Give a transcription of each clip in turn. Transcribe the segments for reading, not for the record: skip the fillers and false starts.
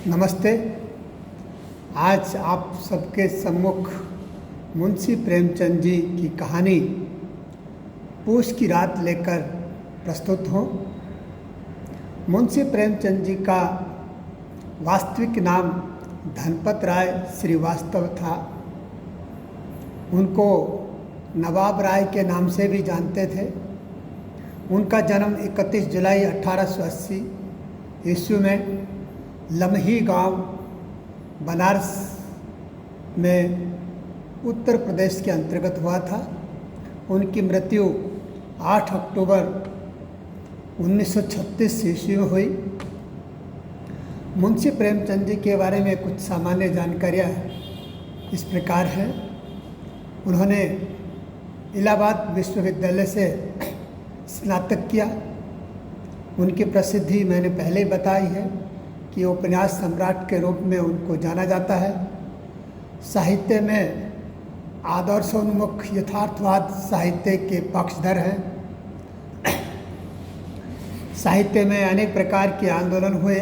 नमस्ते। आज आप सबके सम्मुख मुंशी प्रेमचंद जी की कहानी पूस की रात लेकर प्रस्तुत हूँ। मुंशी प्रेमचंद जी का वास्तविक नाम धनपत राय श्रीवास्तव था। उनको नवाब राय के नाम से भी जानते थे। उनका जन्म 31 जुलाई 1880 ईस्वी में लम्ही गांव बनारस में उत्तर प्रदेश के अंतर्गत हुआ था। उनकी मृत्यु 8 अक्टूबर 1936 ईस्वी में हुई। मुंशी प्रेमचंद जी के बारे में कुछ सामान्य जानकारियाँ इस प्रकार हैं। उन्होंने इलाहाबाद विश्वविद्यालय से स्नातक किया। उनकी प्रसिद्धि मैंने पहले ही बताई है कि उपन्यास सम्राट के रूप में उनको जाना जाता है। साहित्य में आदर्शोन्मुख यथार्थवाद साहित्य के पक्षधर हैं। साहित्य में अनेक प्रकार के आंदोलन हुए।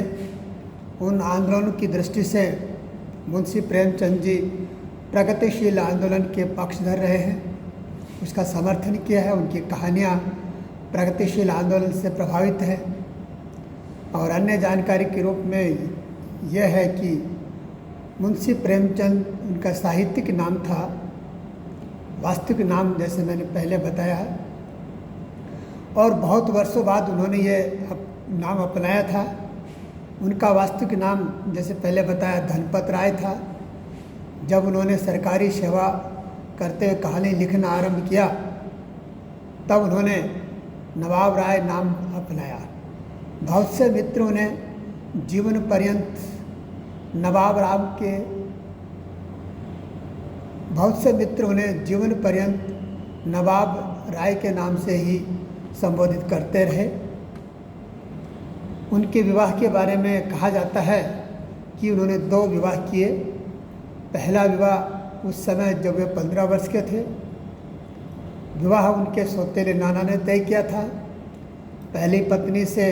उन आंदोलनों की दृष्टि से मुंशी प्रेमचंद जी प्रगतिशील आंदोलन के पक्षधर रहे हैं, उसका समर्थन किया है। उनकी कहानियाँ प्रगतिशील आंदोलन से प्रभावित हैं। और अन्य जानकारी के रूप में यह है कि मुंशी प्रेमचंद उनका साहित्यिक नाम था, वास्तविक नाम जैसे मैंने पहले बताया है। और बहुत वर्षों बाद उन्होंने ये नाम अपनाया था। उनका वास्तविक नाम जैसे पहले बताया धनपत राय था। जब उन्होंने सरकारी सेवा करते हुए कहानी लिखना आरंभ किया तब उन्होंने नवाब राय नाम अपनाया। बहुत से मित्रों ने जीवन पर्यंत नवाब राय के नाम से ही संबोधित करते रहे। उनके विवाह के बारे में कहा जाता है कि उन्होंने 2 विवाह किए। पहला विवाह उस समय जब वे 15 वर्ष के थे। विवाह उनके सौतेले नाना ने तय किया था। पहली पत्नी से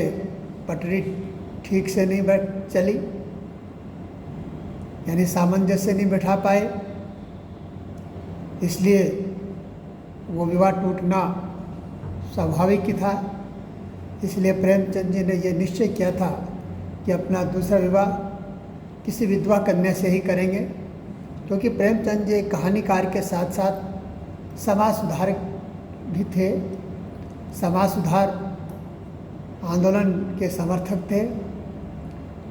पटरी ठीक से नहीं चली, यानी सामंजस्य नहीं बैठा पाए, इसलिए वो विवाह टूटना स्वाभाविक ही था। इसलिए प्रेमचंद जी ने ये निश्चय किया था कि अपना दूसरा विवाह किसी विधवा कन्या से ही करेंगे, क्योंकि प्रेमचंद जी कहानीकार के साथ साथ समाज सुधारक भी थे। समाज सुधार आंदोलन के समर्थक थे।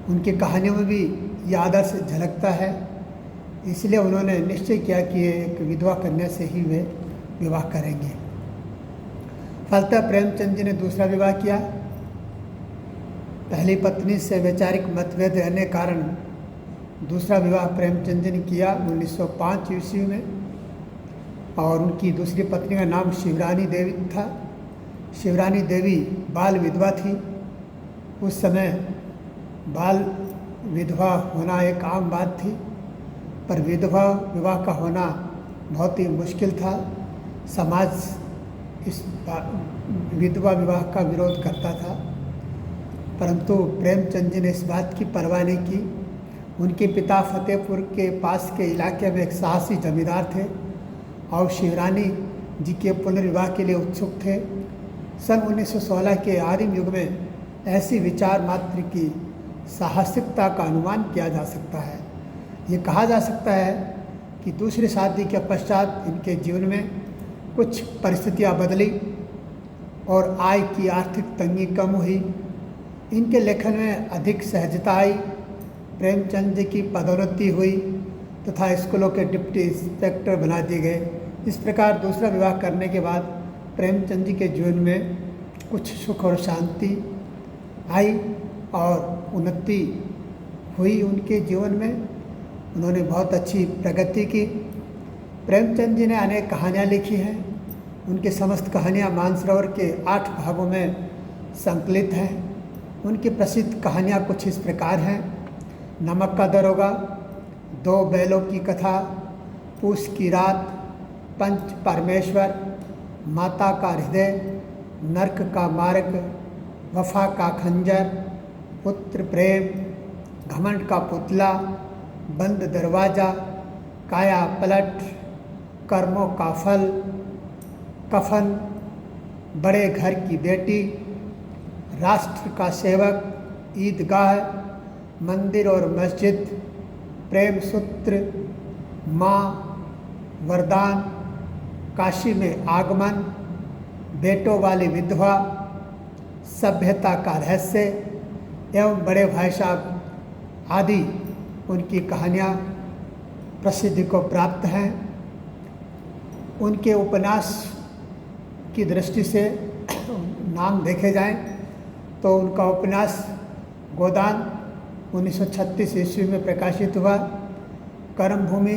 उनकी कहानियों में भी यह आदर्श झलकता है। इसलिए उन्होंने निश्चय किया कि एक विधवा कन्या से ही वे विवाह करेंगे। फलतः प्रेमचंद जी ने दूसरा विवाह किया। पहली पत्नी से वैचारिक मतभेद रहने के कारण दूसरा विवाह प्रेमचंद जी ने किया 1905 ईस्वी में। और उनकी दूसरी पत्नी का नाम शिवरानी देवी था। शिवरानी देवी बाल विधवा थी। उस समय बाल विधवा होना एक आम बात थी, पर विधवा विवाह का होना बहुत ही मुश्किल था। समाज इस विधवा विवाह का विरोध करता था, परंतु प्रेमचंद जी ने इस बात की परवाह नहीं की। उनके पिता फतेहपुर के पास के इलाके में एक साहसी जमींदार थे और शिवरानी जी के पुनर्विवाह के लिए उत्सुक थे। सन 1916 के आदिम युग में ऐसी विचार मात्र की साहसिकता का अनुमान किया जा सकता है। ये कहा जा सकता है कि दूसरी शादी के पश्चात इनके जीवन में कुछ परिस्थितियां बदली और आय की आर्थिक तंगी कम हुई। इनके लेखन में अधिक सहजता आई। प्रेमचंद जी की पदोन्नति हुई तथा स्कूलों के डिप्टी इंस्पेक्टर बना दिए गए। इस प्रकार दूसरा विवाह करने के बाद प्रेमचंद जी के जीवन में कुछ सुख और शांति आई और उन्नति हुई उनके जीवन में। उन्होंने बहुत अच्छी प्रगति की। प्रेमचंद जी ने अनेक कहानियाँ लिखी हैं। उनकी समस्त कहानियाँ मानसरोवर के 8 भागों में संकलित हैं। उनकी प्रसिद्ध कहानियाँ कुछ इस प्रकार हैं: नमक का दरोगा, 2 बैलों की कथा, पूस की रात, पंच परमेश्वर, माता का हृदय, नर्क का मार्ग, वफा का खंजर, पुत्र प्रेम, घमंड का पुतला, बंद दरवाज़ा, काया पलट, कर्मों का फल, कफन, बड़े घर की बेटी, राष्ट्र का सेवक, ईदगाह, मंदिर और मस्जिद, प्रेम सूत्र, माँ, वरदान, काशी में आगमन, बेटों वाली विधवा, सभ्यता का रहस्य एवं बड़े भाई साहब आदि उनकी कहानियाँ प्रसिद्धि को प्राप्त हैं। उनके उपन्यास की दृष्टि से नाम देखे जाएं तो उनका उपन्यास गोदान 1936 ईस्वी में प्रकाशित हुआ, कर्मभूमि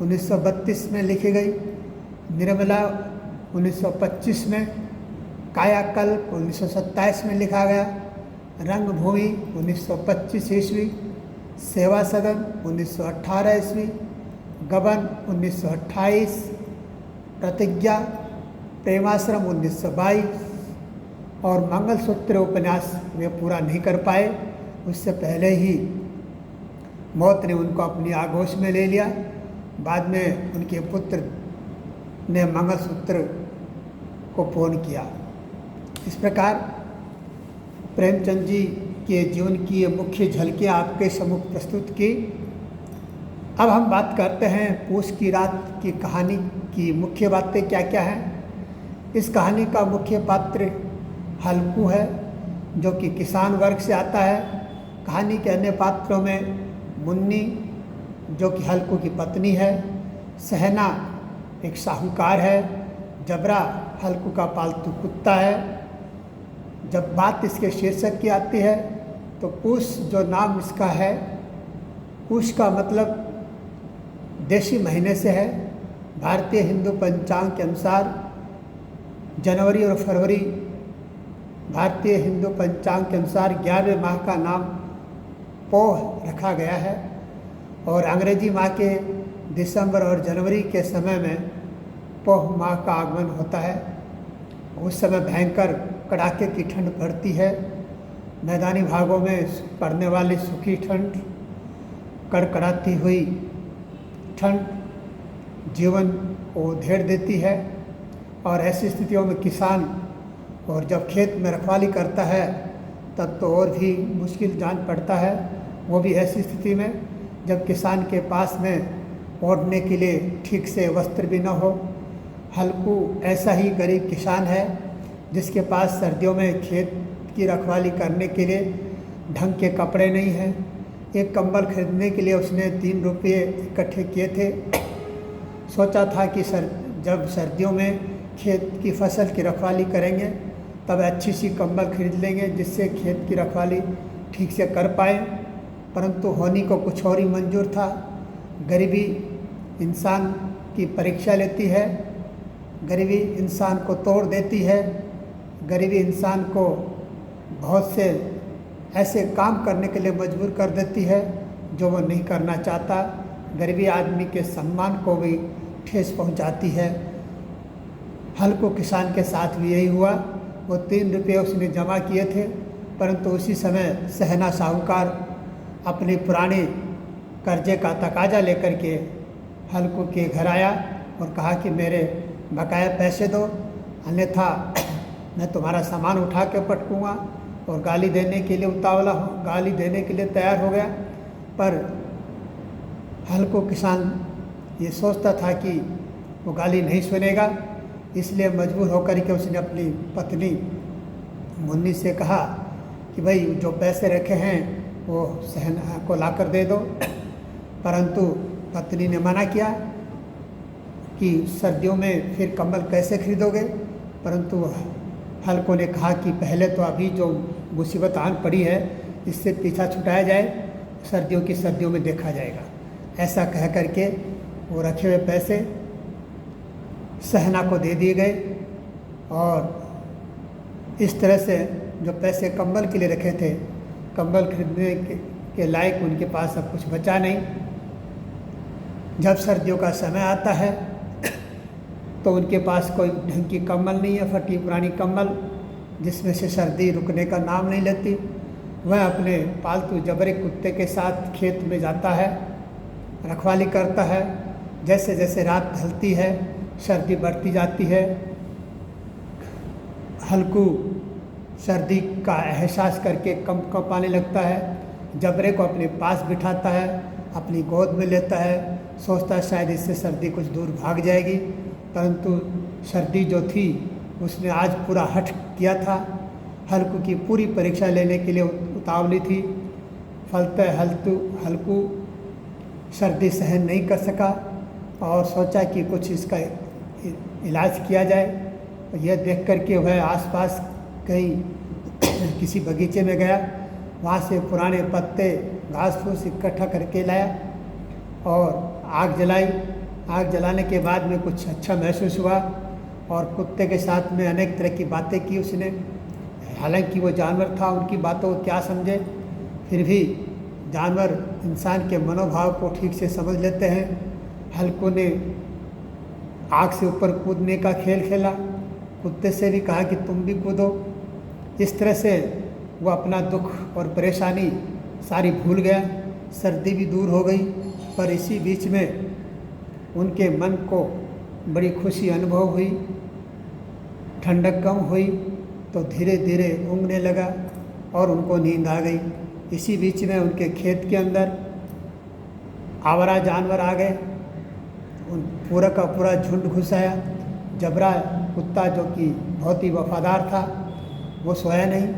1932 में लिखी गई, निर्मला 1925 में, कायाकल्प 1927 में लिखा गया, रंगभूमि 1925 ईस्वी, सेवा सदन 1918 ईस्वी, गबन 1928, प्रतिज्ञा, प्रेमाश्रम 1922 और मंगलसूत्र उपन्यास वे पूरा नहीं कर पाए। उससे पहले ही मौत ने उनको अपनी आगोश में ले लिया। बाद में उनके पुत्र ने मंगलसूत्र को पूर्ण किया। इस प्रकार प्रेमचंद जी के जीवन की ये मुख्य झलकियाँ आपके सम्मुख प्रस्तुत की। अब हम बात करते हैं पूस की रात की कहानी की मुख्य बातें क्या क्या हैं। इस कहानी का मुख्य पात्र हल्कू है, जो कि किसान वर्ग से आता है। कहानी के अन्य पात्रों में मुन्नी, जो कि हल्कू की पत्नी है, सहना एक साहूकार है, जबरा हल्कू का पालतू कुत्ता है। जब बात इसके शीर्षक की आती है तो पूस जो नाम इसका है, पूस का मतलब देशी महीने से है। भारतीय हिंदू पंचांग के अनुसार जनवरी और फरवरी, भारतीय हिंदू पंचांग के अनुसार 11वें माह का नाम पोह रखा गया है और अंग्रेजी माह के दिसंबर और जनवरी के समय में पोह माह का आगमन होता है। उस समय भयंकर कड़ाके की ठंड पड़ती है। मैदानी भागों में पड़ने वाली सूखी ठंड, कड़कड़ाती हुई ठंड जीवन को उधेड़ देती है और ऐसी स्थितियों में किसान और जब खेत में रखवाली करता है तब तो और भी मुश्किल जान पड़ता है। वो भी ऐसी स्थिति में जब किसान के पास में ओढ़ने के लिए ठीक से वस्त्र भी न हो। हल्कू ऐसा ही गरीब किसान है जिसके पास सर्दियों में खेत की रखवाली करने के लिए ढंग के कपड़े नहीं हैं। एक कंबल खरीदने के लिए उसने 3 रुपये इकट्ठे किए थे। सोचा था कि जब सर्दियों में खेत की फसल की रखवाली करेंगे तब अच्छी सी कंबल खरीद लेंगे जिससे खेत की रखवाली ठीक से कर पाए, परंतु होनी को कुछ और ही मंजूर था। गरीबी इंसान की परीक्षा लेती है, गरीबी इंसान को तोड़ देती है, गरीबी इंसान को बहुत से ऐसे काम करने के लिए मजबूर कर देती है जो वो नहीं करना चाहता। गरीबी आदमी के सम्मान को भी ठेस पहुंचाती है। हल्कू किसान के साथ भी यही हुआ। वो 3 रुपये उसने जमा किए थे, परंतु उसी समय सहना साहूकार अपने पुराने कर्जे का तकाजा लेकर के हल्कू के घर आया और कहा कि मेरे बकाया पैसे दो, अन्यथा मैं तुम्हारा सामान उठा के पटकूँगा। और गाली देने के लिए उतावला हो, गाली देने के लिए तैयार हो गया। पर हल्कू किसान ये सोचता था कि वो गाली नहीं सुनेगा, इसलिए मजबूर होकर के उसने अपनी पत्नी मुन्नी से कहा कि भाई जो पैसे रखे हैं वो सहना को लाकर दे दो। परंतु पत्नी ने मना किया कि सर्दियों में फिर कंबल कैसे खरीदोगे। परंतु हल्को ने कहा कि पहले तो अभी जो मुसीबत आन पड़ी है इससे पीछा छुटाया जाए, सर्दियों की सर्दियों में देखा जाएगा। ऐसा कह करके वो रखे हुए पैसे सहना को दे दिए गए और इस तरह से जो पैसे कंबल के लिए रखे थे, कंबल खरीदने के लायक उनके पास अब कुछ बचा नहीं। जब सर्दियों का समय आता है तो उनके पास कोई ढंग की कंबल नहीं है, फटी पुरानी कंबल जिसमें से सर्दी रुकने का नाम नहीं लेती। वह अपने पालतू जबरे कुत्ते के साथ खेत में जाता है, रखवाली करता है। जैसे जैसे रात ढलती है, सर्दी बढ़ती जाती है। हल्कू सर्दी का एहसास करके कंप पाने लगता है। जबरे को अपने पास बिठाता है, अपनी गोद में लेता है, सोचता है शायद इससे सर्दी कुछ दूर भाग जाएगी। परंतु सर्दी जो थी उसने आज पूरा हठ किया था। हल्कू की पूरी परीक्षा लेने के लिए उतावली थी। फलतः हल्कू सर्दी सहन नहीं कर सका और सोचा कि कुछ इसका इलाज किया जाए। यह देख कर के वह आसपास कहीं किसी बगीचे में गया, वहाँ से पुराने पत्ते घास फूस इकट्ठा करके लाया और आग जलाई। आग जलाने के बाद में कुछ अच्छा महसूस हुआ और कुत्ते के साथ में अनेक तरह की बातें की उसने। हालांकि वो जानवर था, उनकी बातों को क्या समझे, फिर भी जानवर इंसान के मनोभाव को ठीक से समझ लेते हैं। हल्कू ने आग से ऊपर कूदने का खेल खेला, कुत्ते से भी कहा कि तुम भी कूदो। इस तरह से वो अपना दुख और परेशानी सारी भूल गया। सर्दी भी दूर हो गई, पर इसी बीच में उनके मन को बड़ी खुशी अनुभव हुई। ठंडक कम हुई तो धीरे धीरे ऊँघने लगा और उनको नींद आ गई। इसी बीच में उनके खेत के अंदर आवारा जानवर आ गए। उन पूरा का पूरा झुंड घुस आया। जबरा कुत्ता जो कि बहुत ही वफादार था, वो सोया नहीं,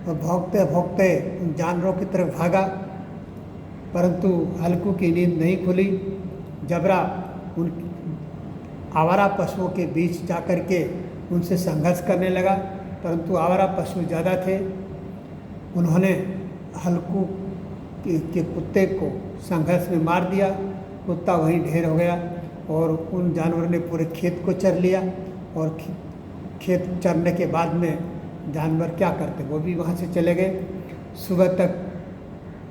वो भौंकते भौंकते उन जानवरों की तरफ भागा। परंतु हल्कू की नींद नहीं खुली। जबरा उन आवारा पशुओं के बीच जाकर के उनसे संघर्ष करने लगा, परंतु आवारा पशु ज़्यादा थे। उन्होंने हल्कू के कुत्ते को संघर्ष में मार दिया। कुत्ता वहीं ढेर हो गया और उन जानवरों ने पूरे खेत को चर लिया। और खेत चरने के बाद में जानवर क्या करते, वो भी वहाँ से चले गए। सुबह तक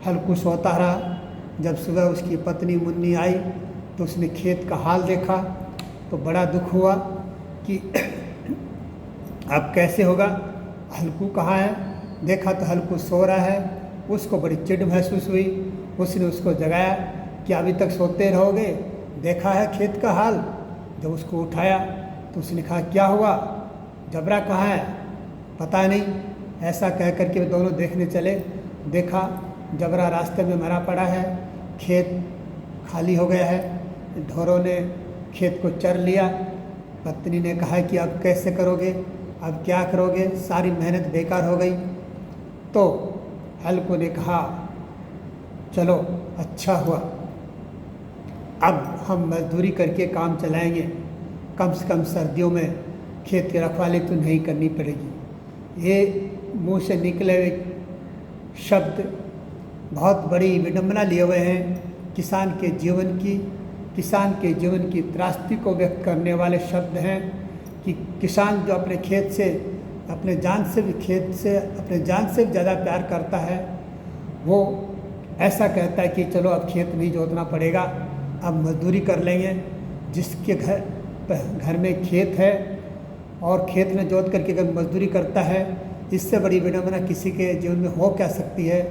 हल्कू सोता रहा। जब सुबह उसकी पत्नी मुन्नी आई तो उसने खेत का हाल देखा तो बड़ा दुख हुआ कि अब कैसे होगा, हल्कू कहाँ है। देखा तो हल्कू सो रहा है। उसको बड़ी चिढ़ महसूस हुई। उसने उसको जगाया कि अभी तक सोते रहोगे, देखा है खेत का हाल। जब उसको उठाया तो उसने कहा क्या हुआ, जबरा कहाँ है, पता नहीं। ऐसा कह कर के वे दोनों देखने चले। देखा जबरा रास्ते में मरा पड़ा है, खेत खाली हो गया है, ढोरों ने खेत को चर लिया। पत्नी ने कहा कि अब कैसे करोगे, अब क्या करोगे, सारी मेहनत बेकार हो गई। तो हल्कू ने कहा चलो अच्छा हुआ, अब हम मजदूरी करके काम चलाएंगे, कम से कम सर्दियों में खेत की रखवाली तो नहीं करनी पड़ेगी। ये मुंह से निकले हुए शब्द बहुत बड़ी विडंबना लिए हुए हैं। किसान के जीवन की त्रासदी को व्यक्त करने वाले शब्द हैं कि किसान जो अपने खेत से अपने जान से भी ज़्यादा प्यार करता है, वो ऐसा कहता है कि चलो अब खेत नहीं जोतना पड़ेगा, अब मजदूरी कर लेंगे। जिसके घर में खेत है और खेत में जोत करके अगर मजदूरी करता है, इससे बड़ी विडंबना किसी के जीवन में हो क्या सकती है।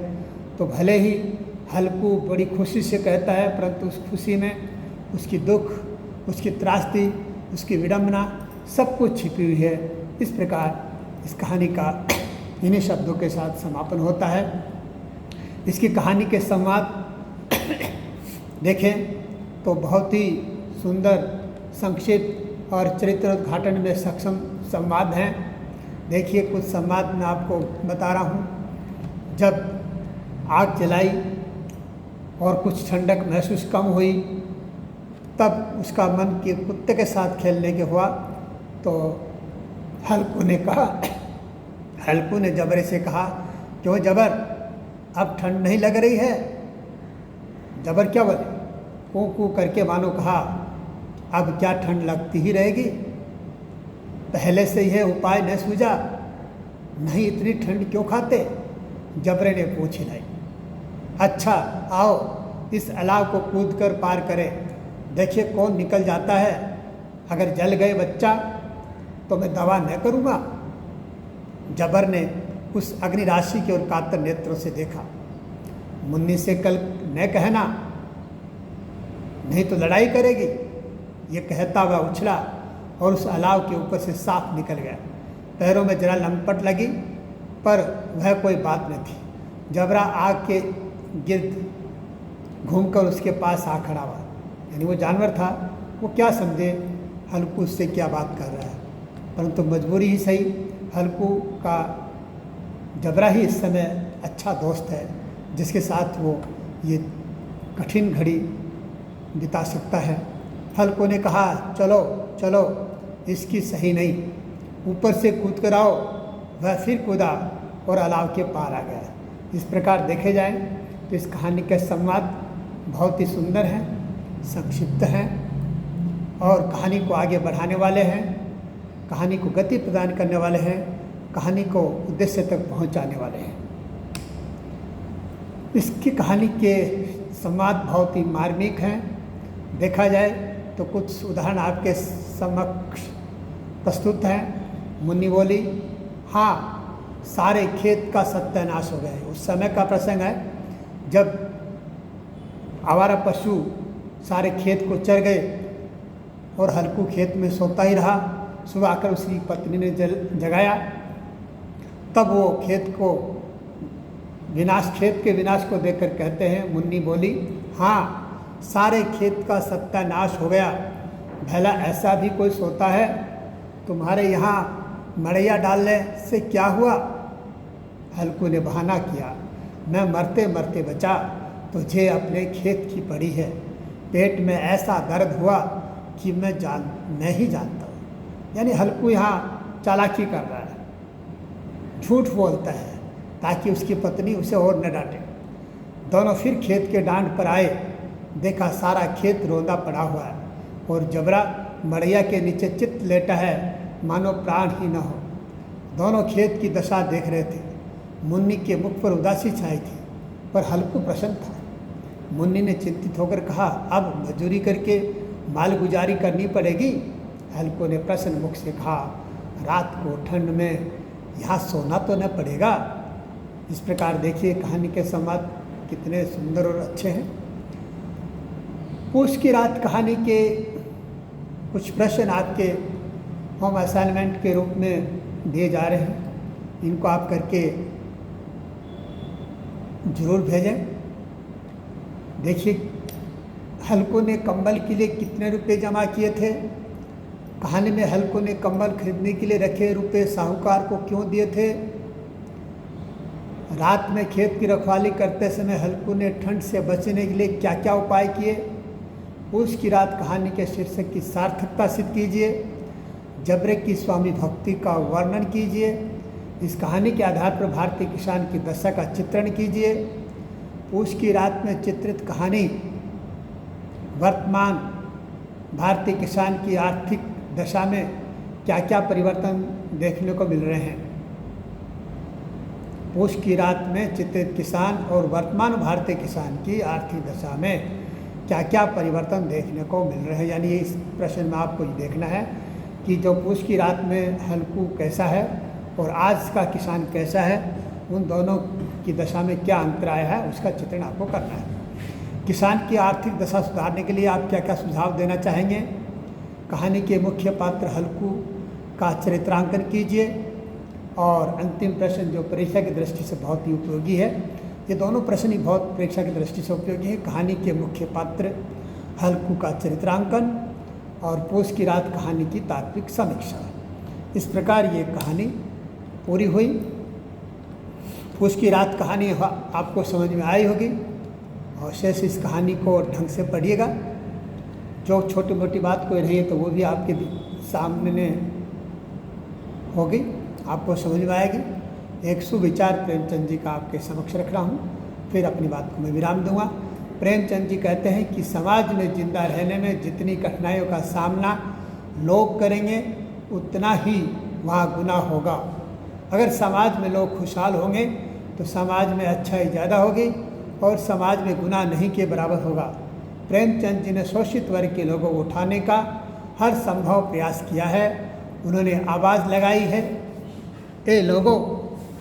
तो भले ही हल्कू बड़ी खुशी से कहता है, परंतु उस खुशी में उसकी दुख, उसकी त्रासदी, उसकी विडंबना सब कुछ छिपी हुई है। इस प्रकार इस कहानी का इन्हीं शब्दों के साथ समापन होता है। इसकी कहानी के संवाद देखें तो बहुत ही सुंदर, संक्षिप्त और चरित्र उद्घाटन में सक्षम संवाद हैं। देखिए कुछ संवाद मैं आपको बता रहा हूँ। जब आग जलाई और कुछ ठंडक महसूस कम हुई, तब उसका मन कि कुत्ते के साथ खेलने के हुआ। तो हल्कू ने जबरे से कहा, क्यों जबर, अब ठंड नहीं लग रही है। जबर क्या बोले, कूँ कूँ करके मानो कहा, अब क्या ठंड लगती ही रहेगी, पहले से यह उपाय न सूझा, नहीं इतनी ठंड क्यों खाते। जबरे ने पूछ हिलाई। अच्छा आओ इस अलाव को कूद कर पार करें, देखिए कौन निकल जाता है। अगर जल गए बच्चा तो मैं दवा न करूँगा। जबर ने उस अग्नि राशि की ओर कातर नेत्रों से देखा। मुन्नी से कल न कहना, नहीं तो लड़ाई करेगी, ये कहता हुआ उछला और उस अलाव के ऊपर से साफ निकल गया। पैरों में जरा लंपट लगी, पर वह कोई बात न थी। जबरा आग के गिर्द घूमकर उसके पास आ खड़ा हुआ, यानी वो जानवर था, वो क्या समझे हल्कू उससे क्या बात कर रहा है। परंतु मजबूरी ही सही, हल्कू का जबरा ही इस समय अच्छा दोस्त है, जिसके साथ वो ये कठिन घड़ी बिता सकता है। हल्कू ने कहा, चलो चलो, इसकी सही नहीं, ऊपर से कूद कर आओ। वह फिर कूदा और अलाव के पार आ गया। इस प्रकार देखे जाए तो इस कहानी के संवाद बहुत ही सुंदर हैं, संक्षिप्त हैं और कहानी को आगे बढ़ाने वाले हैं, कहानी को गति प्रदान करने वाले हैं, कहानी को उद्देश्य तक पहुंचाने वाले हैं। इसकी कहानी के संवाद बहुत ही मार्मिक हैं। देखा जाए तो कुछ उदाहरण आपके समक्ष प्रस्तुत हैं। मुन्नी बोली, हाँ, सारे खेत का सत्यानाश हो गए। उस समय का प्रसंग है जब आवारा पशु सारे खेत को चर गए और हल्कू खेत में सोता ही रहा। सुबह आकर उसकी पत्नी ने जगाया, तब वो खेत के विनाश को देखकर कहते हैं, मुन्नी बोली, हाँ, सारे खेत का सत्यानाश हो गया। भला ऐसा भी कोई सोता है? तुम्हारे यहाँ मड़ैया डालने से क्या हुआ? हल्कू ने बहाना किया, मैं मरते मरते बचा, तुझे अपने खेत की पड़ी है। पेट में ऐसा दर्द हुआ कि मैं ही जानता हूँ। यानी हल्कू यहाँ चालाकी कर रहा है, झूठ बोलता है ताकि उसकी पत्नी उसे और न डांटे। दोनों फिर खेत के डांड पर आए, देखा सारा खेत रोंदा पड़ा हुआ है और जबरा मड़ैया के नीचे चित्त लेटा है, मानो प्राण ही न हो। दोनों खेत की दशा देख रहे थे। मुन्नी के मुख पर उदासी छाई थी, पर हल्कू प्रसन्न था। मुन्नी ने चिंतित होकर कहा, अब मजदूरी करके माल गुजारी करनी पड़ेगी। हल्कू ने प्रसन्न मुख से कहा, रात को ठंड में यहाँ सोना तो न पड़ेगा। इस प्रकार देखिए कहानी के संवाद कितने सुंदर और अच्छे हैं। पूछ की रात कहानी के कुछ प्रश्न आपके होम असाइनमेंट के रूप में दिए जा रहे हैं, इनको आप करके ज़रूर भेजें। देखिए हल्कू ने कंबल के लिए कितने रुपए जमा किए थे। कहानी में हल्कू ने कंबल खरीदने के लिए रखे रुपए साहूकार को क्यों दिए थे। रात में खेत की रखवाली करते समय हल्कू ने ठंड से बचने के लिए क्या क्या उपाय किए। पूछ की रात कहानी के शीर्षक की सार्थकता सिद्ध कीजिए। जबरे की स्वामी भक्ति का वर्णन कीजिए। इस कहानी के आधार पर भारतीय किसान की दशा का चित्रण कीजिए। पूछ की रात में चित्रित कहानी वर्तमान भारतीय किसान की आर्थिक दशा में क्या क्या परिवर्तन देखने को मिल रहे हैं। पूछ की रात में चित्रित किसान और वर्तमान भारतीय किसान की आर्थिक दशा में क्या क्या परिवर्तन देखने को मिल रहे हैं। यानी इस प्रश्न में आपको ये देखना है कि जो पूछ की रात में हल्कू कैसा है और आज का किसान कैसा है, उन दोनों की दशा में क्या अंतर आया है, उसका चित्रण आपको करना है। किसान की आर्थिक दशा सुधारने के लिए आप क्या क्या सुझाव देना चाहेंगे। कहानी के मुख्य पात्र हल्कू का चरित्रांकन कीजिए। और अंतिम प्रश्न जो परीक्षा की दृष्टि से बहुत ही उपयोगी है, ये दोनों प्रश्न ही बहुत परीक्षा की दृष्टि से उपयोगी है। कहानी के मुख्य पात्र हल्कू का चरित्रांकन और पूछ की रात कहानी की तात्विक समीक्षा। इस प्रकार ये कहानी पूरी हुई। पूछ की रात कहानी आपको समझ में आई होगी और शेष इस कहानी को ढंग से पढ़िएगा। जो छोटी मोटी बात कोई रही है तो वो भी आपके सामने होगी, आपको समझ में आएगी। एक सुविचार प्रेमचंद जी का आपके समक्ष रख रहा हूँ, फिर अपनी बात को मैं विराम दूंगा। प्रेमचंद जी कहते हैं कि समाज में जिंदा रहने में जितनी कठिनाइयों का सामना लोग करेंगे उतना ही वहाँ गुनाह होगा। अगर समाज में लोग खुशहाल होंगे तो समाज में अच्छाई ज़्यादा होगी और समाज में गुनाह नहीं के बराबर होगा। प्रेमचंद जी ने शोषित वर्ग के लोगों को उठाने का हर संभव प्रयास किया है। उन्होंने आवाज़ लगाई है, ए लोगों,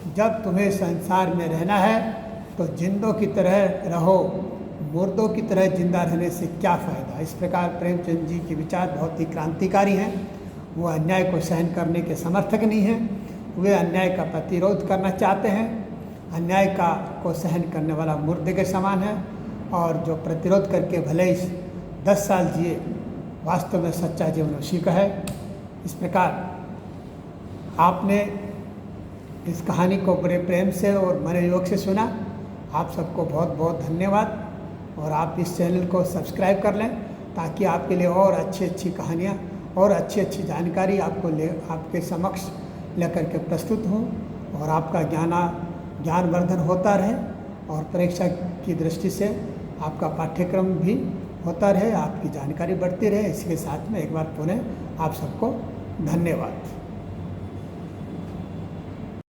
जब तुम्हें संसार में रहना है तो जिंदों की तरह रहो, मुर्दों की तरह जिंदा रहने से क्या फ़ायदा। इस प्रकार प्रेमचंद जी के विचार बहुत ही क्रांतिकारी हैं। वो अन्याय को सहन करने के समर्थक नहीं हैं, वे अन्याय का प्रतिरोध करना चाहते हैं। अन्याय को सहन करने वाला मुर्दे के समान है, और जो प्रतिरोध करके भले ही 10 साल जिए, वास्तव में सच्चा जीवन उसी का है। इस प्रकार आपने इस कहानी को बड़े प्रेम से और मनोयोग से सुना। आप सबको बहुत बहुत धन्यवाद, और आप इस चैनल को सब्सक्राइब कर लें ताकि आपके लिए और अच्छी कहानियाँ और अच्छी जानकारी आपके समक्ष लेकर के प्रस्तुत हूँ, और आपका ज्ञानवर्धन होता रहे, और परीक्षा की दृष्टि से आपका पाठ्यक्रम भी होता रहे, आपकी जानकारी बढ़ती रहे। इसके साथ में एक बार पुनः आप सबको धन्यवाद।